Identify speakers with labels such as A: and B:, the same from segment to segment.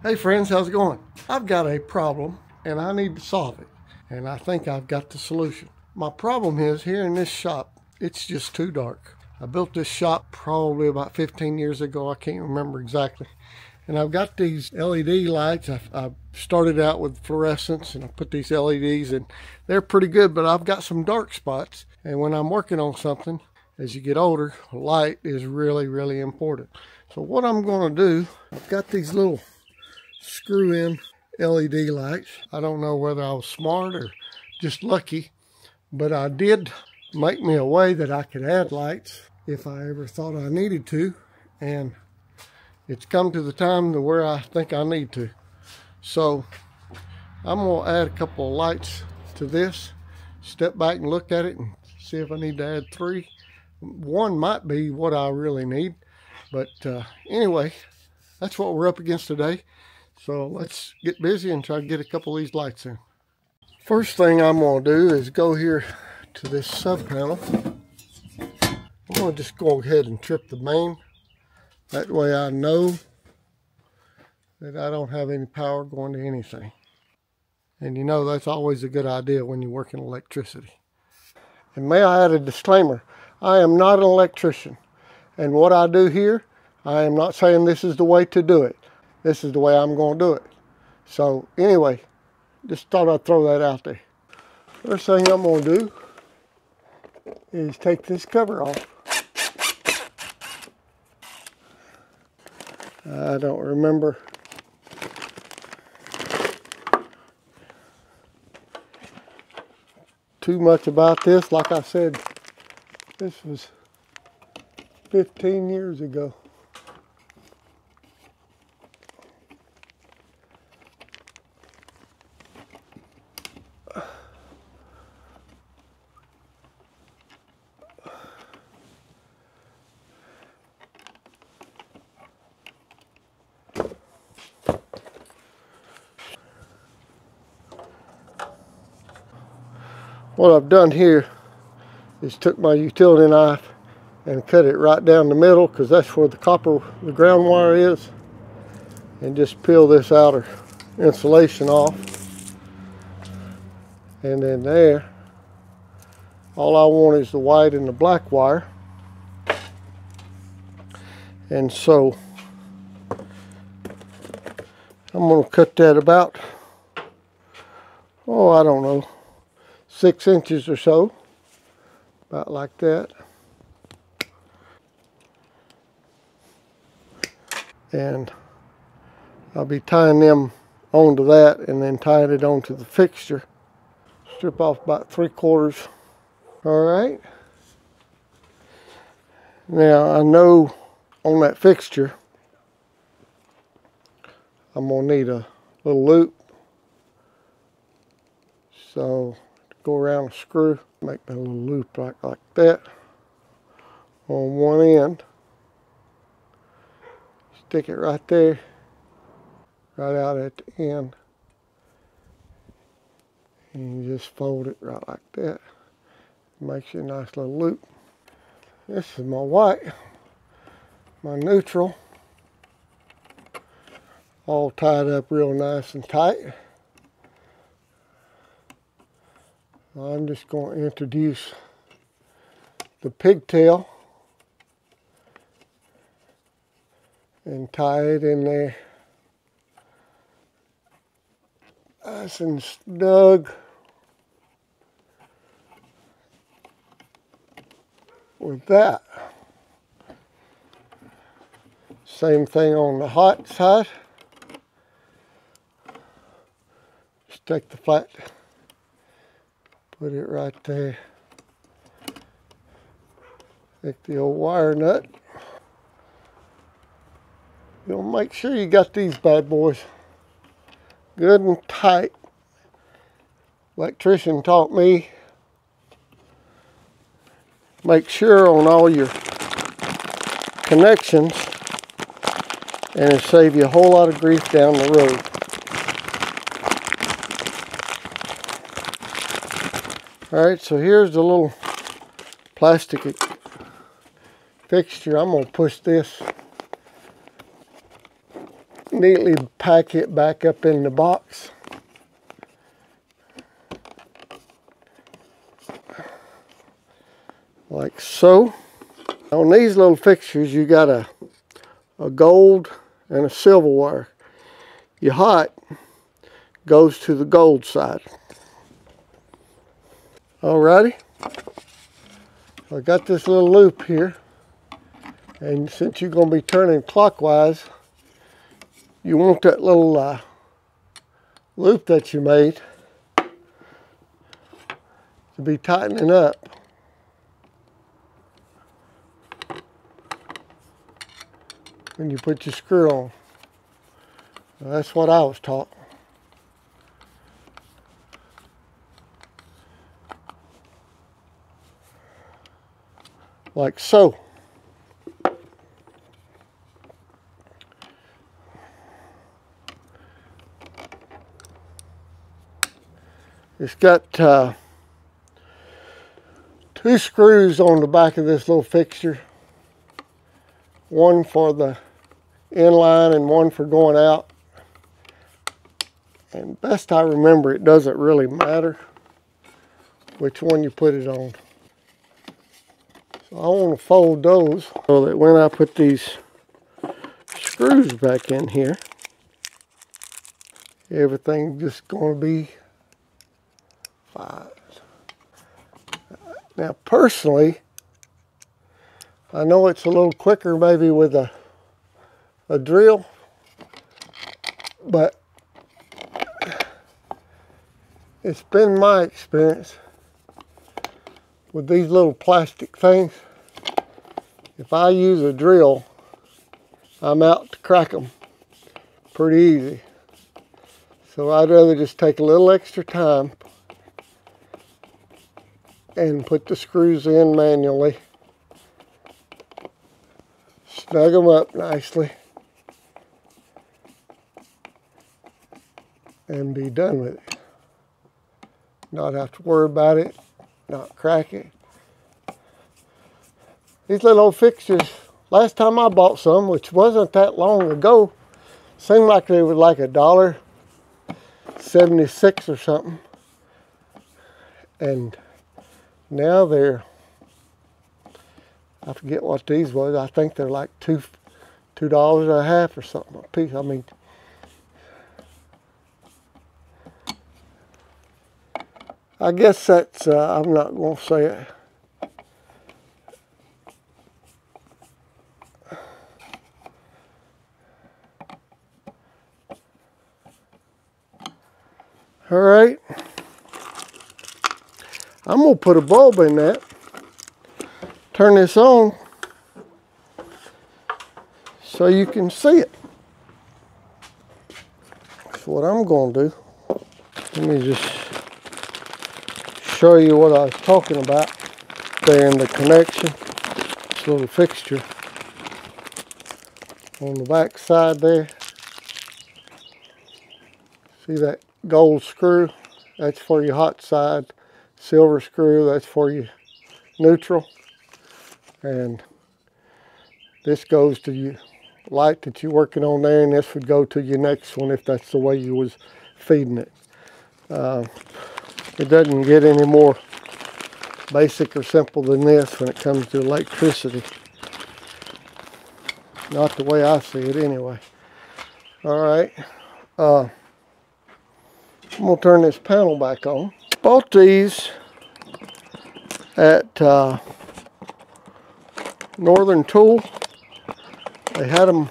A: Hey friends, how's it going? I've got a problem and I need to solve it. And I think I've got the solution. My problem is here in this shop, it's just too dark. I built this shop probably about 15 years ago. I can't remember exactly. And I've got these LED lights. I started out with fluorescence and I put these LEDs in. They're pretty good, but I've got some dark spots. And when I'm working on something, as you get older, light is really, really important. So what I'm going to do, I've got these little screw-in LED lights. I don't know whether I was smart or just lucky, but I did make me a way that I could add lights if I ever thought I needed to, and it's come to the time to where I think I need to. So I'm going to add a couple of lights to this, step back and look at it and see if I need to add 3. One might be what I really need, but anyway, that's what we're up against today. So let's get busy and try to get a couple of these lights in. First thing I'm going to do is go here to this sub panel. I'm going to just go ahead and trip the main. That way I know that I don't have any power going to anything. And you know that's always a good idea when you work in electricity. And may I add a disclaimer, I am not an electrician. And what I do here, I am not saying this is the way to do it. This is the way I'm going to do it. So anyway, just thought I'd throw that out there. First thing I'm going to do is take this cover off. I don't remember too much about this. Like I said, this was 15 years ago. What I've done here is took my utility knife and cut it right down the middle, because that's where the ground wire is, and just peel this outer insulation off. And then there, all I want is the white and the black wire. And so I'm going to cut that about, I don't know, 6 inches or so, about like that. And I'll be tying them onto that and then tying it onto the fixture. Strip off about 3/4. All right. Now I know on that fixture I'm gonna need a little loop. So go around a screw, make a little loop like that on one end. Stick it right there, right out at the end. And you just fold it right like that. Makes you a nice little loop. This is my white, my neutral, all tied up real nice and tight. I'm just going to introduce the pigtail and tie it in there nice and snug with that. Same thing on the hot side. Just take the flat, put it right there. Take the old wire nut. You'll make sure you got these bad boys good and tight. Electrician taught me, make sure on all your connections, and it'll save you a whole lot of grief down the road. Alright, so here's the little plastic fixture. I'm going to push this neatly pack it back up in the box. Like so. On these little fixtures, you got a gold and a silver wire. Your hot goes to the gold side. Alrighty. I got this little loop here, and since you're going to be turning clockwise, you want that little loop that you made to be tightening up. When you put your screw on. Well, that's what I was taught. Like so. It's got 2 screws on the back of this little fixture. One for the inline and one for going out. And best I remember, it doesn't really matter which one you put it on. So I want to fold those so that when I put these screws back in here, everything's just going to be fine. Now personally, I know it's a little quicker maybe with a drill, but it's been my experience with these little plastic things. If I use a drill, I'm out to crack them pretty easy. So I'd rather just take a little extra time and put the screws in manually. Snug them up nicely and be done with it. Not have to worry about it, not crack it. These little old fixtures, last time I bought some, which wasn't that long ago, seemed like they were like $1.76 or something. And now they're, I forget what these was. I think they're like $2.50 or something a piece. I mean, I guess that's, I'm not going to say it. All right. I'm going to put a bulb in that. Turn this on so you can see it. That's what I'm going to do. Let me just show you what I was talking about there in the connection. This little fixture on the back side there. See that gold screw? That's for your hot side. Silver screw, that's for your neutral. And this goes to your light that you're working on there, and this would go to your next one if that's the way you was feeding it. It doesn't get any more basic or simple than this when it comes to electricity. Not the way I see it anyway. All right. I'm going to turn this panel back on. Bought these at Northern Tool. They had them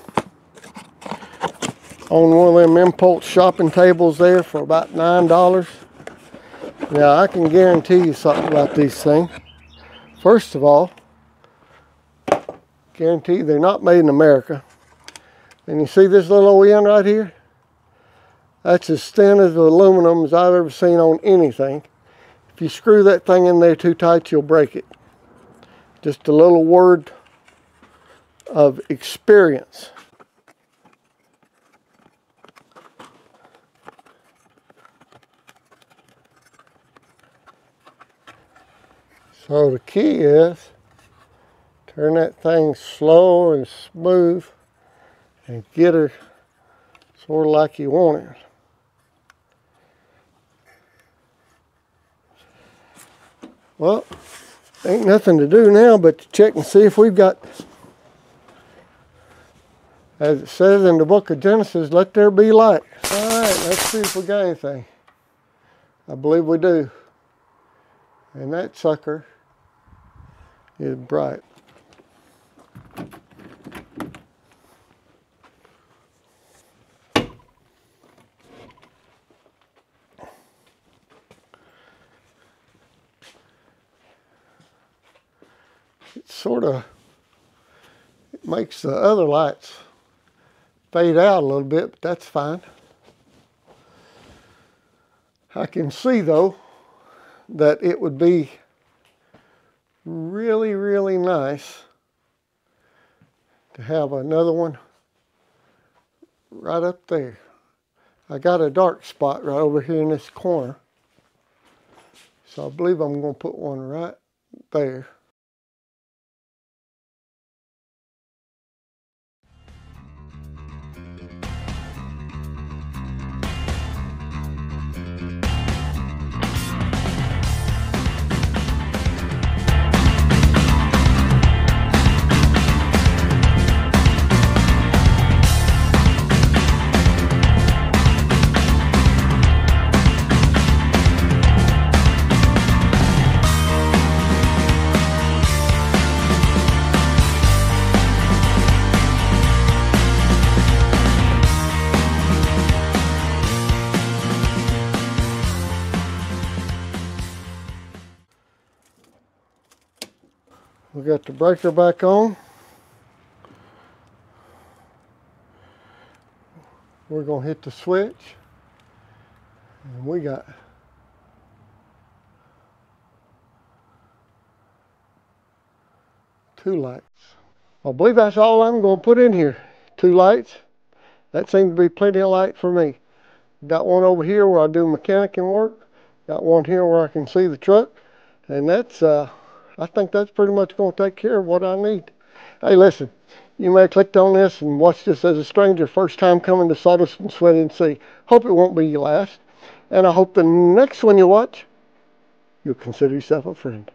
A: on one of them impulse shopping tables there for about $9. Now I can guarantee you something about these things. First of all, guarantee they're not made in America. And you see this little old end right here? That's as thin as aluminum as I've ever seen on anything. If you screw that thing in there too tight, you'll break it. Just a little word of experience. So the key is turn that thing slow and smooth and get her Sort of like you want it. Well, ain't nothing to do now but to check and see if we've got, as it says in the book of Genesis, let there be light. Alright, let's see if we got anything. I believe we do. And that sucker is bright. It makes the other lights fade out a little bit, but that's fine. I can see though that it would be really, really nice to have another one right up there. I got a dark spot right over here in this corner, so I believe I'm going to put one right there. We got the breaker back on. We're going to hit the switch. And we got two lights. I believe that's all I'm going to put in here. Two lights. That seems to be plenty of light for me. Got one over here where I do mechanicing work. Got one here where I can see the truck. And that's, I think that's pretty much going to take care of what I need. Hey, listen, you may have clicked on this and watched this as a stranger, first time coming to Sawdust and Sweat and See. Hope it won't be your last. And I hope the next one you watch, you'll consider yourself a friend.